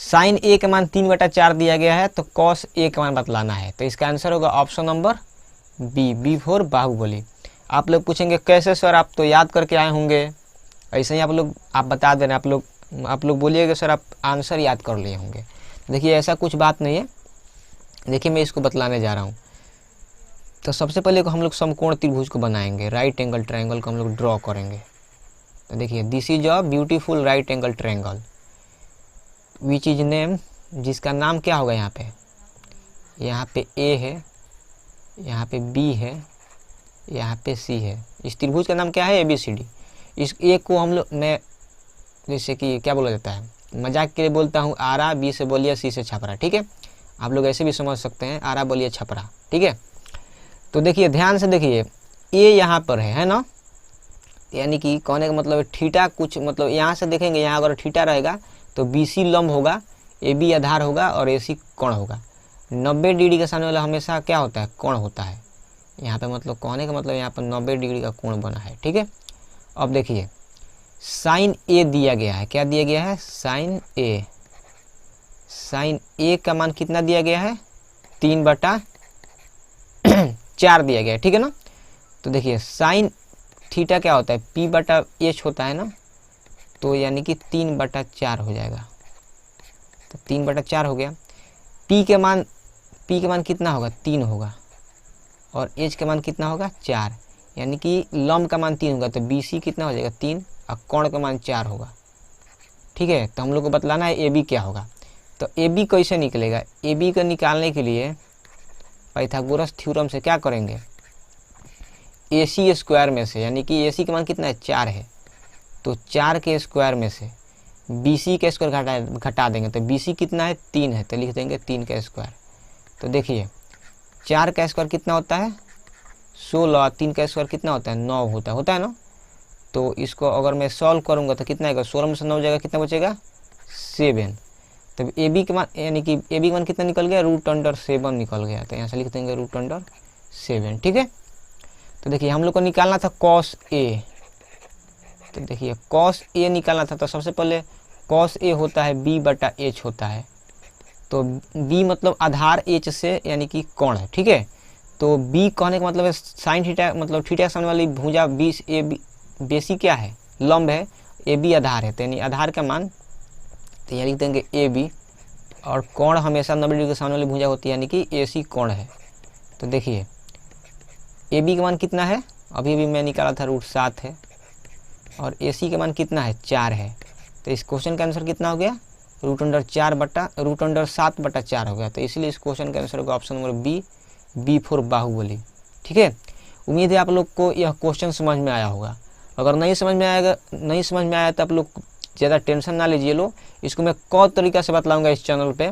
Sign ए का मान 3/4 दिया गया है, तो कॉस ए का मान बतलाना है। तो इसका आंसर होगा option number B for Baahubali. आप लोग पूछेंगे कैसे सर, आप तो याद करके आए होंगे। ऐसे ही आप बता दे रहे हैं, आप लोग बोलिएगा सर आप आंसर याद कर लिए होंगे। देखिए ऐसा कुछ बात नहीं है। देखिए मैं इसको बतलाने जा रहा हूँ। तो सबसे पहले हम लोग समकोण त्रिभुज को बनाएंगे, राइट एंगल ट्रायंगल को हम लोग ड्रॉ करेंगे। तो देखिए this is a beautiful right angle triangle which is name, जिसका नाम क्या होगा यहाँ पे ए है, यहाँ पे बी है, यहाँ पे सी है। इस त्रिभुज का नाम क्या है, ABCD। इस ए को हम लोग मैं जैसे कि क्या बोला जाता है, मजाक के लिए बोलता हूँ आरा, बी से बोलिए, सी से छपरा। ठीक है, आप लोग ऐसे भी समझ सकते हैं, आरा बोलिए छपरा। ठीक है, तो देखिए ध्यान से देखिए, ए यहाँ पर है ना, यानी कि कहने का मतलब थीटा कुछ मतलब यहाँ से देखेंगे, यहाँ अगर थीटा रहेगा तो BC लंब होगा, AB आधार होगा और AC कोण होगा। 90 डिग्री के सामने वाला हमेशा क्या होता है, कोण होता है। यहाँ पे मतलब कहने का मतलब यहाँ पर 90 डिग्री का कोण बना है। ठीक है, अब देखिए साइन ए दिया गया है, क्या दिया गया है, साइन ए। साइन ए का मान कितना दिया गया है, 3/4 दिया गया है। ठीक है ना, तो देखिए साइन थीटा क्या होता है, P/H होता है ना, तो यानी कि 3/4 हो जाएगा। तो 3/4 हो गया। P के मान कितना होगा, 3 होगा, और H का मान कितना होगा, 4, यानी कि लंब का मान 3 होगा। तो BC कितना हो जाएगा, 3, और कोण का मान 4 होगा। ठीक है, तो हम लोग को बतलाना है AB क्या होगा। तो AB कैसे निकलेगा, AB को निकालने के लिए पाइथागोरस थ्योरम से क्या करेंगे, AC स्क्वायर में से, यानी कि AC का मान कितना है, 4 है, तो 4 के स्क्वायर में से BC का स्क्वायर घटा देंगे। तो BC कितना है, 3 है, तो लिख देंगे 3 का स्क्वायर। तो देखिए 4 का स्क्वायर कितना होता है, 16, 3 का स्क्वायर कितना होता है, 9 होता है ना। तो इसको अगर मैं सॉल्व करूंगा तो कितना आएगा, 16 में से 9 जाएगा, कितना बचेगा, 7। तब AB का मान, यानी कि AB का मान कितना निकल गया, √7 निकल गया। तो यहाँ से लिख देंगे √7। ठीक है, तो देखिए हम लोग को निकालना था cos A। तो देखिए cos A निकालना था, तो सबसे पहले cos A होता है B/H होता है। तो B मतलब आधार, H से यानी कि कोण है। ठीक है, तो B कहने का मतलब है साइन थीटा, मतलब थीटा के सामने वाली भुजा BC क्या है, लंब है, AB आधार है, तो यानी आधार का मान, तो यहाँ लिख देंगे AB, और कोण हमेशा 90 डिग्री के सामने वाली भुजा होती है, यानी कि AC कोण है। तो देखिए AB का मान कितना है, अभी मैं निकाला था, √7 है, और AC का मान कितना है, 4 है। तो इस क्वेश्चन का आंसर कितना हो गया, √7/4 हो गया। तो इसलिए इस क्वेश्चन का आंसर होगा option number B for Baahubali. ठीक है, उम्मीद है आप लोग को यह क्वेश्चन समझ में आया होगा। अगर नहीं समझ में आया तो आप लोग ज़्यादा टेंशन ना लीजिए। लो इसको मैं कई तरीका से बतलाऊंगा इस चैनल पे,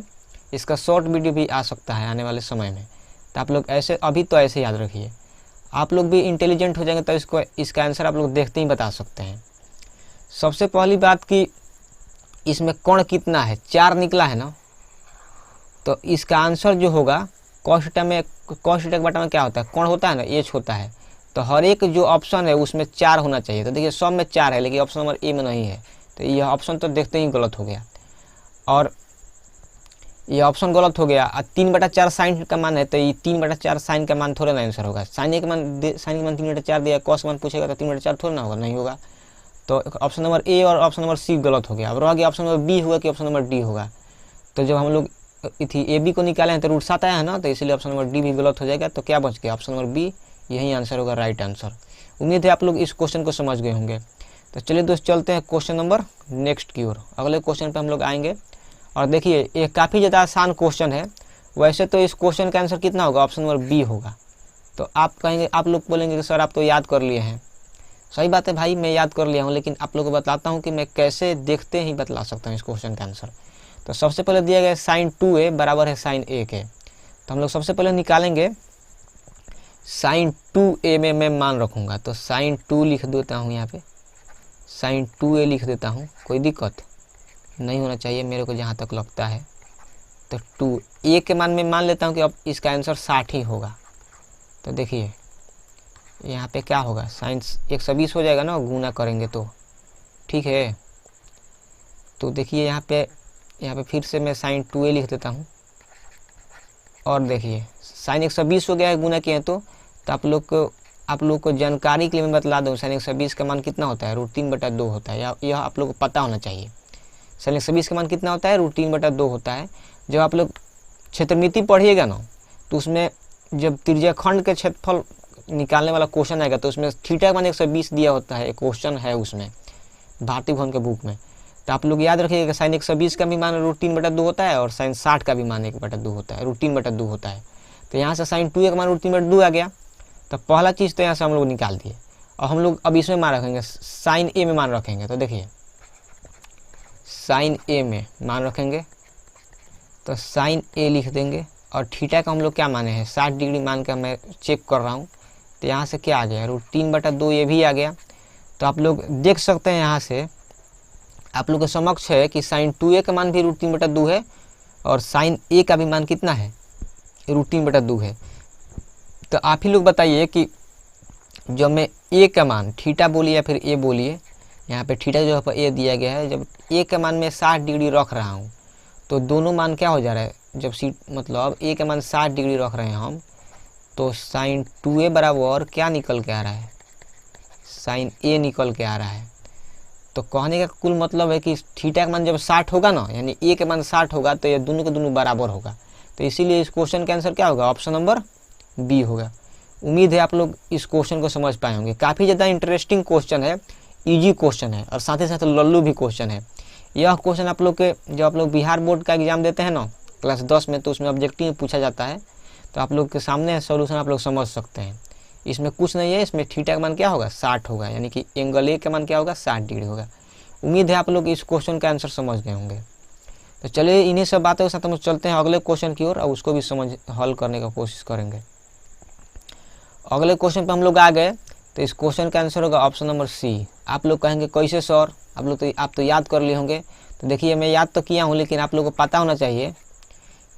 इसका शॉर्ट वीडियो भी आ सकता है आने वाले समय में। तो आप लोग ऐसे अभी तो ऐसे याद रखिए, आप लोग भी इंटेलिजेंट हो जाएंगे तो इसका आंसर आप लोग देखते ही बता सकते हैं। सबसे पहली बात कि इसमें कोण कितना है, 4 निकला है ना, तो इसका आंसर जो होगा cos थीटा के बटा में क्या होता है, कोण होता है ना, H होता है। तो हर एक जो ऑप्शन है उसमें 4 होना चाहिए। तो देखिए सब में 4 है, लेकिन ऑप्शन नंबर ए में नहीं है, तो यह ऑप्शन तो देखते ही गलत हो गया, और यह ऑप्शन गलत हो गया। 3/4 साइन का मान है, तो ये 3/4 साइन का मान थोड़ा ना आंसर होगा। साइन का मान 3/4 दिया, कॉस मान पूछेगा तो 3/4 थोड़ा ना होगा, नहीं होगा। तो ऑप्शन नंबर ए और ऑप्शन नंबर सी गलत हो गया। अब रह गया ऑप्शन नंबर बी होगा कि ऑप्शन नंबर डी होगा। तो जब हम लोग AB को निकाले हैं तो √7 आया है ना, तो इसलिए ऑप्शन नंबर डी भी गलत हो जाएगा। तो क्या बच गया, ऑप्शन नंबर बी, यही आंसर होगा, राइट आंसर। उम्मीद है आप लोग इस क्वेश्चन को समझ गए होंगे। तो चलिए दोस्त चलते हैं क्वेश्चन नंबर नेक्स्ट की ओर। अगले क्वेश्चन पे हम लोग आएंगे, और देखिए ये काफ़ी ज़्यादा आसान क्वेश्चन है। वैसे तो इस क्वेश्चन का आंसर कितना होगा, ऑप्शन नंबर बी होगा। तो आप कहेंगे, आप लोग बोलेंगे कि सर आप तो याद कर लिए हैं। सही बात है भाई, मैं याद कर लिया हूँ, लेकिन आप लोगों को बताता हूँ कि मैं कैसे देखते ही बतला सकता हूँ इस क्वेश्चन का आंसर। तो सबसे पहले दिया गया sin 2a बराबर है sin a के। तो हम लोग सबसे पहले निकालेंगे sin 2a में मैं मान रखूँगा, तो sin 2 लिख देता हूँ, यहाँ पे sin 2a लिख देता हूँ, कोई दिक्कत नहीं होना चाहिए मेरे को जहाँ तक लगता है। तो 2a के मान में मान लेता हूँ कि अब इसका आंसर 60 ही होगा। तो देखिए यहाँ पे क्या होगा, साइंस 120 हो जाएगा ना, गुना करेंगे तो, ठीक है। तो देखिए यहाँ पे यहाँ पे फिर से मैं साइन 2a लिख देता हूँ। और देखिए साइन 120 हो गया है गुना किए तो आप लोग को जानकारी के लिए मैं बतला दूँ, साइन 120 का मान कितना होता है, √3/2 होता है। यह आप लोग को पता होना चाहिए। साइन 120 का मान कितना होता है, √3/2 होता है। जब आप लोग क्षेत्रमिति पढ़िएगा ना तो उसमें जब त्रिज्याखंड के क्षेत्रफल निकालने वाला क्वेश्चन आएगा तो उसमें थीटा का मान 120 दिया होता है, एक क्वेश्चन है उसमें भारतीय भवन के बुक में। तो आप लोग याद रखिएगा कि साइन 120 का भी मान √3/2 होता है और साइन 60 का भी मान 1/2 होता है, √3/2 होता है। तो यहाँ से साइन 2a का मान √3/2 आ गया। तो पहला चीज़ तो यहाँ से हम लोग निकाल दिए। और हम लोग अब इसमें मान रखेंगे, साइन a में मान रखेंगे। तो देखिए साइन a में मान रखेंगे तो साइन a लिख देंगे। और थीटा का हम लोग क्या माने हैं, 60 डिग्री मान कर मैं चेक कर रहा हूँ। तो यहाँ से क्या आ गया, √3/2 ये भी आ गया। तो आप लोग देख सकते हैं यहाँ से आप लोग के समक्ष है कि साइन 2a का मान भी √3/2 है और साइन a का भी मान कितना है, √3/2 है। तो आप ही लोग बताइए कि जब मैं a का मान, थीटा बोलिए या फिर a बोलिए, यहाँ पे थीटा जो है a दिया गया है, जब a का मान मैं 60 डिग्री रख रहा हूँ तो दोनों मान क्या हो जा रहा है, जब मतलब a का मान 60 डिग्री रख रहे हैं हम, तो साइन 2a बराबर क्या निकल के आ रहा है, साइन a निकल के आ रहा है। तो कहने का कुल मतलब है कि थीटा का मान जब 60 होगा ना, यानी a का मान 60 होगा तो ये दोनों के दोनों बराबर होगा। तो इसीलिए इस क्वेश्चन का आंसर क्या होगा, ऑप्शन नंबर बी होगा। उम्मीद है आप लोग इस क्वेश्चन को समझ पाए होंगे। काफ़ी ज़्यादा इंटरेस्टिंग क्वेश्चन है, इजी क्वेश्चन है और साथ ही साथ लल्लू भी क्वेश्चन है। यह क्वेश्चन आप लोग के जब आप लोग बिहार बोर्ड का एग्जाम देते हैं ना क्लास 10 में, तो उसमें ऑब्जेक्टिव में पूछा जाता है। तो आप लोग के सामने सॉल्यूशन आप लोग समझ सकते हैं। इसमें कुछ नहीं है, इसमें थीटा का मान क्या होगा, 60 होगा, यानी कि एंगल ए का मान क्या होगा, 60 डिग्री होगा। उम्मीद है आप लोग इस क्वेश्चन का आंसर समझ गए होंगे। तो चलिए इन्हीं सब बातों के साथ हम चलते हैं अगले क्वेश्चन की ओर और उसको भी हल करने का कोशिश करेंगे। अगले क्वेश्चन पर हम लोग आ गए। तो इस क्वेश्चन का आंसर होगा ऑप्शन नंबर सी। आप लोग कहेंगे कैसे सर, आप तो याद कर लिए होंगे। तो देखिए मैं याद तो किया हूँ, लेकिन आप लोगों को पता होना चाहिए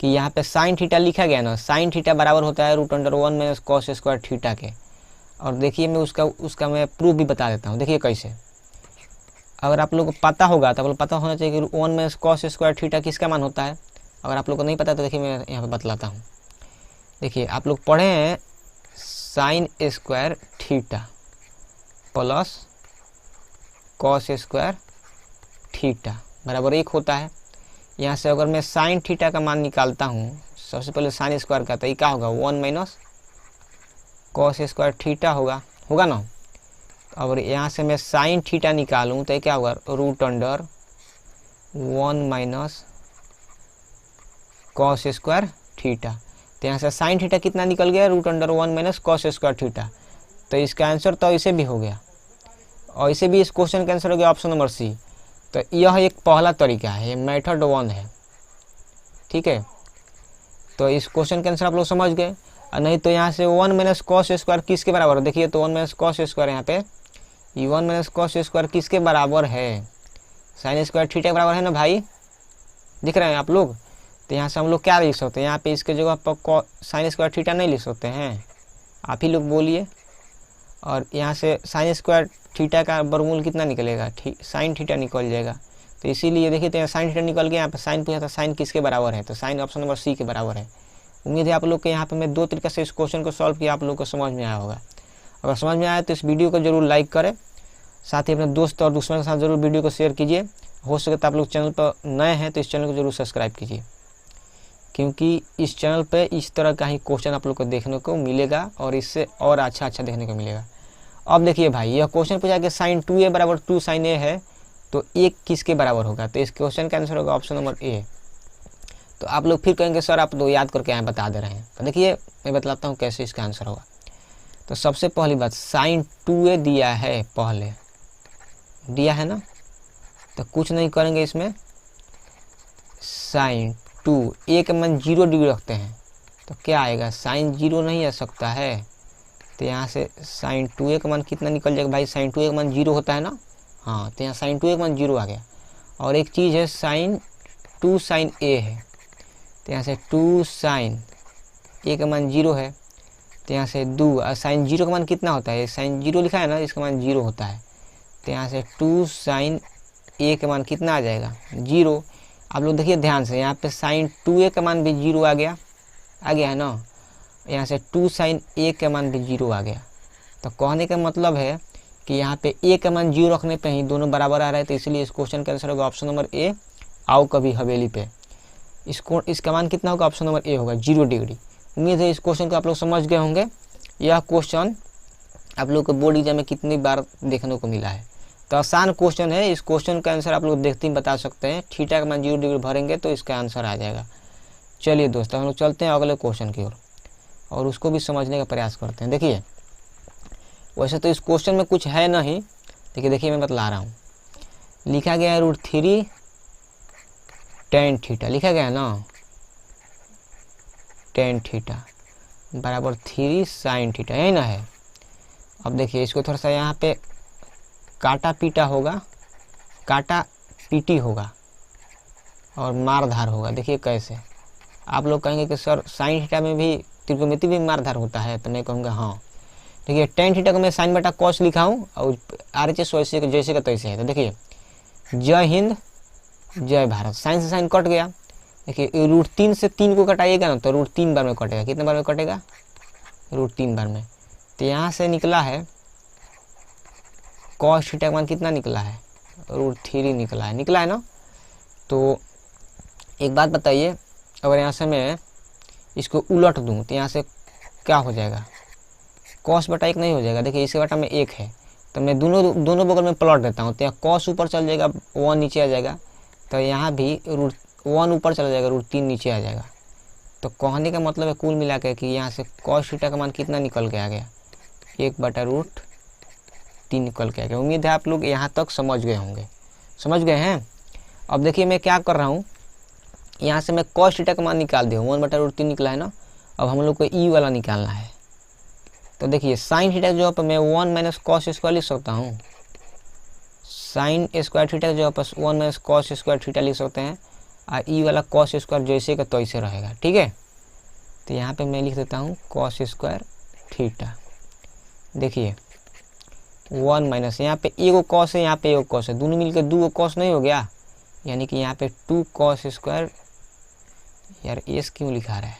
कि यहाँ पे साइन थीटा लिखा गया ना, साइन थीटा बराबर होता है √1 - cos स्क्वायर थीटा के। और देखिए मैं उसका मैं प्रूफ भी बता देता हूँ। देखिए कैसे, अगर आप लोग को पता होगा तो आप लोग पता होना चाहिए कि 1 - cos स्क्वायर थीटा किसका मान होता है। अगर आप लोग को नहीं पता तो देखिए मैं यहाँ पे बतलाता हूँ। देखिए आप लोग पढ़े हैं sine square theta plus cos square theta बराबर 1 होता है। यहाँ से अगर मैं साइन थीटा का मान निकालता हूँ, सबसे पहले साइन स्क्वायर का, तो ये क्या होगा, 1 - cos स्क्वायर थीटा होगा ना। और यहाँ से मैं साइन थीटा निकालूँ तो ये क्या होगा, √1 - cos स्क्वायर थीटा। तो यहाँ से साइन थीटा कितना निकल गया, √1 - cos स्क्वायर थीटा। तो इसका आंसर तो इसे भी हो गया और इसे भी इस क्वेश्चन का आंसर हो गया ऑप्शन नंबर सी। तो यह एक पहला तरीका है, ये मेथड 1 है, ठीक है। तो इस क्वेश्चन का आंसर आप लोग समझ गए। और नहीं तो यहाँ से 1 - cos स्क्वायर किसके बराबर है, देखिए तो 1 - cos स्क्वायर यहाँ पे, ये 1 - cos स्क्वायर किसके बराबर है, साइन स्क्वायर थीटा के बराबर है ना भाई, दिख रहे हैं आप लोग। तो यहाँ से हम लोग क्या लिख सकते हैं, यहाँ पे इसके जगह पर साइन स्क्वायर थीटा नहीं लिख सकते हैं, आप ही लोग बोलिए। और यहाँ से साइन स्क्वायर थीटा का वर्गमूल कितना निकलेगा, साइन थीटा निकल जाएगा। तो इसीलिए देखिए तो यहाँ साइन थीटा निकल गया, यहाँ पे साइन पूछा था, साइन किसके बराबर है, तो साइन ऑप्शन नंबर सी के बराबर है। उम्मीद है आप लोग के यहाँ पे मैं 2 तरीके से इस क्वेश्चन को सॉल्व किया, आप लोग को समझ में आया होगा। अगर समझ में आया तो इस वीडियो को जरूर लाइक करें, साथ ही अपने दोस्त और दुश्मन के साथ जरूर वीडियो को शेयर कीजिए। हो सके तो आप लोग चैनल पर नए हैं तो इस चैनल को जरूर सब्सक्राइब कीजिए, क्योंकि इस चैनल पे इस तरह का ही क्वेश्चन आप लोग को देखने को मिलेगा और इससे और अच्छा देखने को मिलेगा। अब देखिए भाई, यह क्वेश्चन पूछा कि साइन 2a बराबर 2 sin a है, तो a किसके बराबर होगा, तो इस क्वेश्चन का आंसर होगा ऑप्शन नंबर ए। तो आप लोग फिर कहेंगे सर आप तो याद करके आए बता दे रहे हैं। तो देखिए मैं बतलाता हूँ कैसे इसका आंसर होगा। तो सबसे पहली बात, साइन 2a दिया है, पहले दिया है ना, तो कुछ नहीं करेंगे इसमें, साइन 2a का मान 0 डिग्री रखते हैं तो क्या आएगा, साइन 0 नहीं आ सकता है। तो यहाँ से साइन 2a का मान कितना निकल जाएगा भाई, साइन 2a का मान 0 होता है ना, हाँ, तो यहाँ साइन 2a का मान 0 आ गया। और एक चीज़ है साइन 2 sin a है, तो यहाँ से 2 sin a का मान 0 है, तो यहाँ से 2 और साइन 0 का मान कितना होता है, साइन 0 लिखा है ना, इसका मान 0 होता है। तो यहाँ से 2 sin a का मान कितना आ जाएगा, 0। आप लोग देखिए ध्यान से, यहाँ पे साइन 2a का मान भी 0 आ गया है ना, यहाँ से 2 साइन a का मान भी 0 आ गया। तो कहने का मतलब है कि यहाँ पे a का मान 0 रखने पे ही दोनों बराबर आ रहे हैं, तो इसलिए इस क्वेश्चन का आंसर होगा ऑप्शन नंबर ए, आओ कभी हवेली पे। इसका मान कितना होगा, ऑप्शन नंबर ए होगा 0 डिग्री। उम्मीद है इस क्वेश्चन को आप लोग समझ गए होंगे। यह क्वेश्चन आप लोग को बोर्ड एग्जाम में कितनी बार देखने को मिला है। तो आसान क्वेश्चन है, इस क्वेश्चन का आंसर आप लोग देखते ही बता सकते हैं। थीटा का मान 0 डिग्री भरेंगे तो इसका आंसर आ जाएगा। चलिए दोस्तों, हम लोग चलते हैं अगले क्वेश्चन की ओर और उसको भी समझने का प्रयास करते हैं। देखिए वैसे तो इस क्वेश्चन में कुछ है नहीं, लेकिन देखिए मैं बतला रहा हूँ। लिखा गया है √3 tan थीटा, लिखा गया है ना tan थीटा बराबर 3 sin थीटा, यही ना है। अब देखिए इसको थोड़ा सा यहाँ पे काटा पीटा होगा, काटा पीटी होगा और मारधार होगा। देखिए कैसे, आप लोग कहेंगे कि सर साइन थीटा में भी त्रिकोणमिति भी मारधार होता है, तो मैं कहूँगा हाँ। देखिए tan थीटा को मैं साइन बटा कॉस लिखा हूँ और RHS वैसे जैसे का तैसे है। तो देखिए जय हिंद जय भारत, साइन से साइन कट गया। देखिए √3 से 3 को कटाइएगा ना तो √3 बार में कटेगा। कितने बार में कटेगा, √3 बार में। तो यहाँ से निकला है कॉस थीटा का मान कितना निकला है, √3 निकला है ना। तो एक बात बताइए, अगर यहाँ से मैं इसको उलट दूँ तो यहाँ से क्या हो जाएगा, कॉस बटा 1 नहीं हो जाएगा। देखिए इसके बटा में 1 है, तो मैं दोनों बगल में पलट देता हूँ। तो यहाँ कॉस ऊपर चल जाएगा, 1 नीचे आ जाएगा। तो यहाँ भी √1 ऊपर चला जाएगा, √3 नीचे आ जाएगा। तो कहने का मतलब है कुल मिला के कि यहाँ से कॉस थीटा का मान कितना निकल के आ गया, 1/√3 निकल के आ गया। उम्मीद है आप लोग यहाँ तक समझ गए होंगे, समझ गए हैं। अब देखिए मैं क्या कर रहा हूँ, यहाँ से मैं कॉस थीटा का मान निकाल दिया, 1/√3 निकला है ना। अब हम लोग को ई वाला निकालना है। तो देखिए साइन थीटा की जगह पर मैं 1 - cos स्क्वायर लिख सकता हूँ। साइन स्क्वायर थीटा की जगह पर 1 - cos स्क्वायर थीटा लिख सकते हैं, और ई वाला cos स्क्वायर जैसे का तैसे रहेगा, ठीक है। तो यहाँ पे मैं लिख देता हूँ cos स्क्वायर थीटा। देखिए 1 - यहाँ पे एगो cos है, यहाँ पे एगो cos है, दोनों मिलकर 2 cos नहीं हो गया, यानी कि यहाँ पे 2 cos स्क्वायर। यार एस क्यों लिखा रहा है,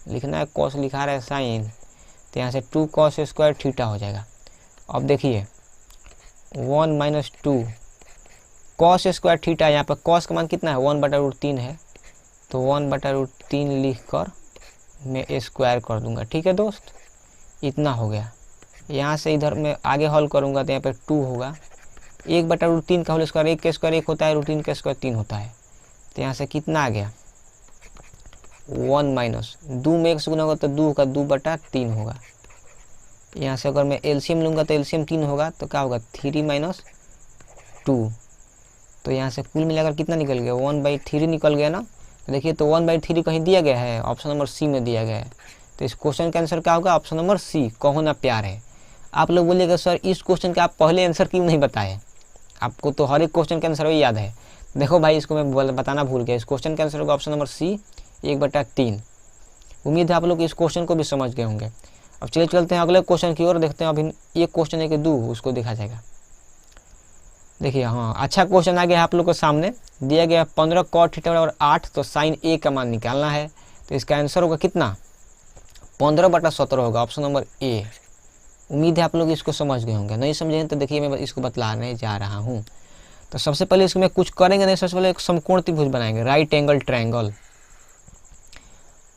लिखना है cos, लिखा रहा है साइन। तो यहाँ से 2 cos स्क्वायर थीटा हो जाएगा। अब देखिए 1 - 2 cos स्क्वायर थीटा, यहाँ पर cos का मान कितना है, 1/√3 है। तो 1/√3 लिख कर मैं स्क्वायर कर दूंगा, ठीक है दोस्त। इतना हो गया। यहाँ से इधर मैं आगे हल करूँगा तो यहाँ पे 2 होगा, 1/√3 का होल स्क्वायर, 1 का स्क्वायर 1 होता है, √3 का स्क्वायर 3 होता है। तो यहाँ से कितना आ गया, 1 - 2 में 1 से गुना होगा तो 2 का 2/3 होगा। यहाँ से अगर मैं एलसीएम लूँगा तो एलसीएम 3 होगा, तो क्या होगा 3 - 2। तो यहाँ से कुल मिलाकर कितना निकल गया, 1/3 निकल गया ना। तो देखिए तो 1/3 कहीं दिया गया है, ऑप्शन नंबर सी में दिया गया है। तो इस क्वेश्चन का आंसर क्या होगा, ऑप्शन नंबर सी, कहो ना प्यार है। आप लोग बोलिएगा सर इस क्वेश्चन का आप पहले आंसर क्यों नहीं बताए, आपको तो हर एक क्वेश्चन का आंसर भी याद है। देखो भाई इसको मैं बताना भूल गया, इस क्वेश्चन का आंसर होगा ऑप्शन नंबर सी, 1/3। उम्मीद है आप लोग इस क्वेश्चन को भी समझ गए होंगे। अब चलिए चलते हैं अगले क्वेश्चन की ओर, देखते हैं अभी एक क्वेश्चन है कि 2 उसको देखा जाएगा। देखिए हाँ अच्छा क्वेश्चन आ गया है आप लोग के सामने, दिया गया 15 cot थीटा और 8, तो साइन ए का मान निकालना है। तो इसका आंसर होगा कितना, 15/17 होगा, ऑप्शन नंबर ए। उम्मीद है आप लोग इसको समझ गए होंगे, नहीं समझे तो देखिए मैं इसको बतलाने जा रहा हूँ। तो सबसे पहले इसको मैं कुछ करेंगे नहीं, सबसे पहले एक समकोण त्रिभुज बनाएंगे, राइट एंगल ट्रायंगल।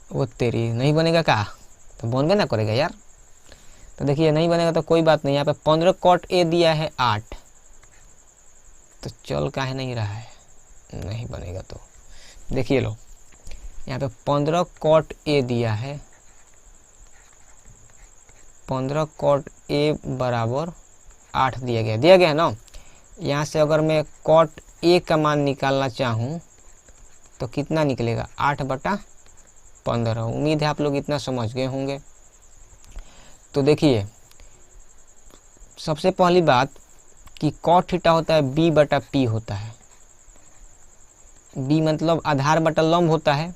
वो तेरी नहीं बनेगा का, तो बनबे ना करेगा यार। तो देखिए नहीं बनेगा तो कोई बात नहीं, यहाँ पे 15 cot ए दिया है 8, तो चल काहे नहीं रहा है, नहीं बनेगा। तो देखिए लो यहाँ पे 15 cot ए दिया है, 15 cot ए बराबर 8 दिया गया है ना। यहाँ से अगर मैं cot ए का मान निकालना चाहूँ तो कितना निकलेगा, 8/15। उम्मीद है आप लोग इतना समझ गए होंगे। तो देखिए सबसे पहली बात कि cot थीटा होता है b/p होता है। b मतलब आधार बटा लंब होता है,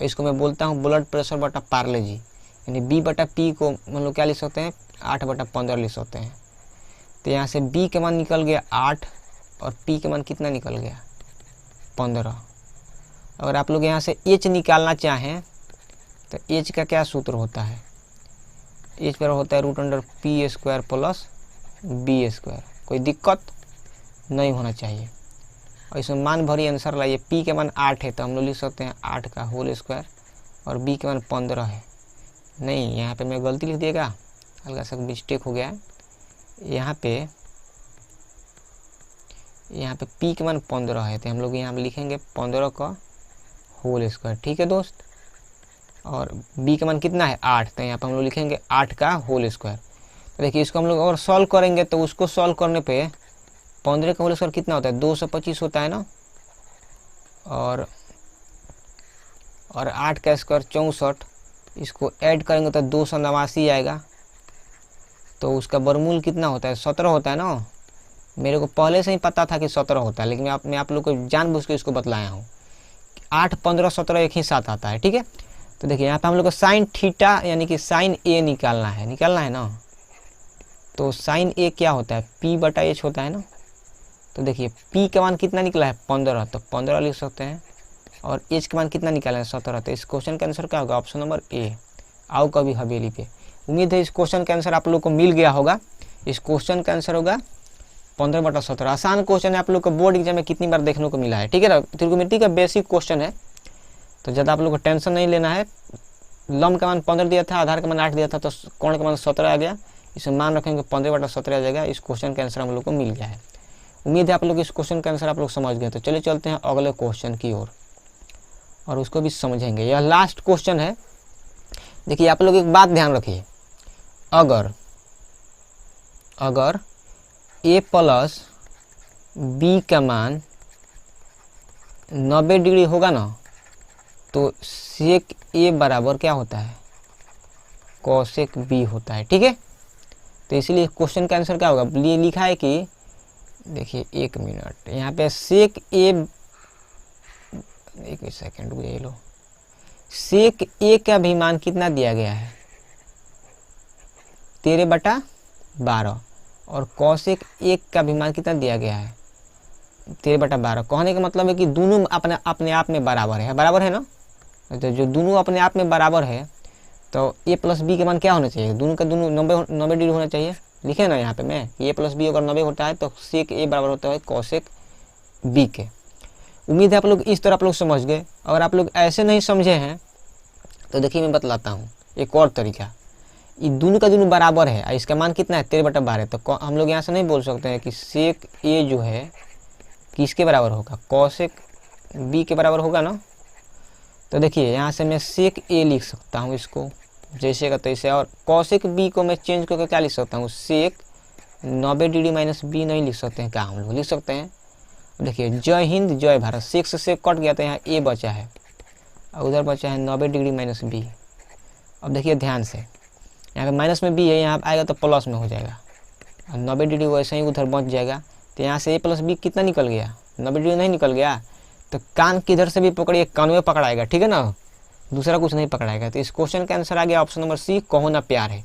इसको मैं बोलता हूँ ब्लड प्रेशर बटा पार्लेजी, यानी b/p को हम लोग क्या लिख सकते हैं, 8/15 लिख सकते हैं। तो यहाँ से b के मान निकल गया 8 और p के मान कितना निकल गया, 15। अगर आप लोग यहाँ से एच निकालना चाहें तो एच का क्या सूत्र होता है, एच पर होता है √π² प्लस b²। कोई दिक्कत नहीं होना चाहिए। और इसमें मान भरी आंसर लाइए। p के मान 8 है तो हम लोग लिख सकते हैं 8 का होल स्क्वायर, और b के मान 15 है। नहीं, यहाँ पे मैं गलती लिख दिएगा, हल्का सा मिस्टेक हो गया। यहाँ पे p के मान 15 है तो हम लोग यहाँ पे लिखेंगे 15 का होल स्क्वायर। ठीक है दोस्त। और b का मान कितना है 8, तो यहाँ पे हम लोग लिखेंगे 8 का होल स्क्वायर। तो देखिए इसको हम लोग और सॉल्व करेंगे तो उसको सॉल्व करने पे 15 का होल स्क्वायर कितना होता है 225 होता है ना, और 8 का स्क्वायर 64। इसको ऐड करेंगे तो 289 आएगा। तो उसका वर्गमूल कितना होता है 17 होता है ना। मेरे को पहले से ही पता था कि 17 होता है, लेकिन मैं आप लोग को जानबूझ के इसको बतलाया हूँ। 8, 15, 17 एक ही साथ आता है। ठीक है। तो देखिए यहाँ पे हम लोग को साइन थीटा यानी कि साइन ए निकालना है ना। तो साइन ए क्या होता है p/h होता है ना। तो देखिए p का मान कितना निकला है 15, तो 15 लिख सकते हैं, और h का मान कितना निकाला है 17। तो इस क्वेश्चन का आंसर क्या होगा, ऑप्शन नंबर ए। आओ कभी हवेली पे। उम्मीद है इस क्वेश्चन का आंसर आप लोग को मिल गया होगा। इस क्वेश्चन का आंसर होगा 15/17। आसान क्वेश्चन है, आप लोग को बोर्ड एग्जाम में कितनी बार देखने को मिला है। ठीक है ना, त्रिकोणमिति का बेसिक क्वेश्चन है, तो ज़्यादा आप लोग को टेंशन नहीं लेना है। लंब का मान 15 दिया था, आधार का मान 8 दिया था, तो कोण का मान 17 आ गया। इसे मान रखेंगे 15/17 आ जाएगा। इस क्वेश्चन का आंसर हम लोग को मिल गया है। उम्मीद है आप लोग इस क्वेश्चन का आंसर आप लोग समझ गए। तो चलिए चलते हैं अगले क्वेश्चन की ओर और उसको भी समझेंगे। यह लास्ट क्वेश्चन है। देखिए आप लोग एक बात ध्यान रखिए, अगर a प्लस b का मान 90 डिग्री होगा ना, तो सेक a बराबर क्या होता है कोसेक b होता है। ठीक है। तो इसीलिए क्वेश्चन का आंसर क्या होगा, ये लिखा है कि देखिए 1 मिनट, यहाँ पे सेक a, एक सेकेंड ये लो, सेक a का भी मान कितना दिया गया है 13/12, और कोसेक 1 का भी मान कितना दिया गया है 13/12। कहने का मतलब है कि दोनों अपने आप में बराबर है ना। तो जो दोनों अपने आप में बराबर है तो a प्लस बी का मान क्या होना चाहिए, दोनों का दोनों 90 डिग्री होना चाहिए। लिखे ना यहाँ पे मैं, a प्लस बी अगर 90 होता है तो सेक a बराबर होता है कोसेक b के। उम्मीद है आप लोग इस तरह आप लोग समझ गए। अगर आप लोग ऐसे नहीं समझे हैं तो देखिए मैं बतलाता हूँ एक और तरीका। ये दोनों का दोनों बराबर है, इसका मान कितना है 13/12। तो हम लोग यहाँ से नहीं बोल सकते हैं कि सेक a जो है किसके बराबर होगा, कोसेक b के बराबर होगा ना। तो देखिए यहाँ से मैं सेक a लिख सकता हूँ इसको जैसे का तैसे, और कोसेक b को मैं चेंज करके क्या लिख सकता हूँ, सेक 90 डिग्री माइनस b नहीं लिख सकते हैं क्या, हम लोग लिख सकते हैं। देखिए जय हिंद जय भारत, सेक से सेक कट गया तो यहाँ a बचा है और उधर बचा है 90 डिग्री माइनस b। अब देखिए ध्यान से, यहाँ पे माइनस में b है, यहाँ आएगा तो प्लस में हो जाएगा, और 90 डिग्री वैसे ही उधर बच जाएगा। तो यहाँ से a प्लस b कितना निकल गया 90 डिग्री नहीं निकल गया। तो कान किधर से भी पकड़िए, कान में पकड़ाएगा। ठीक है ना, दूसरा कुछ नहीं पकड़ाएगा। तो इस क्वेश्चन का आंसर आ गया ऑप्शन नंबर सी, कहो ना प्यार है।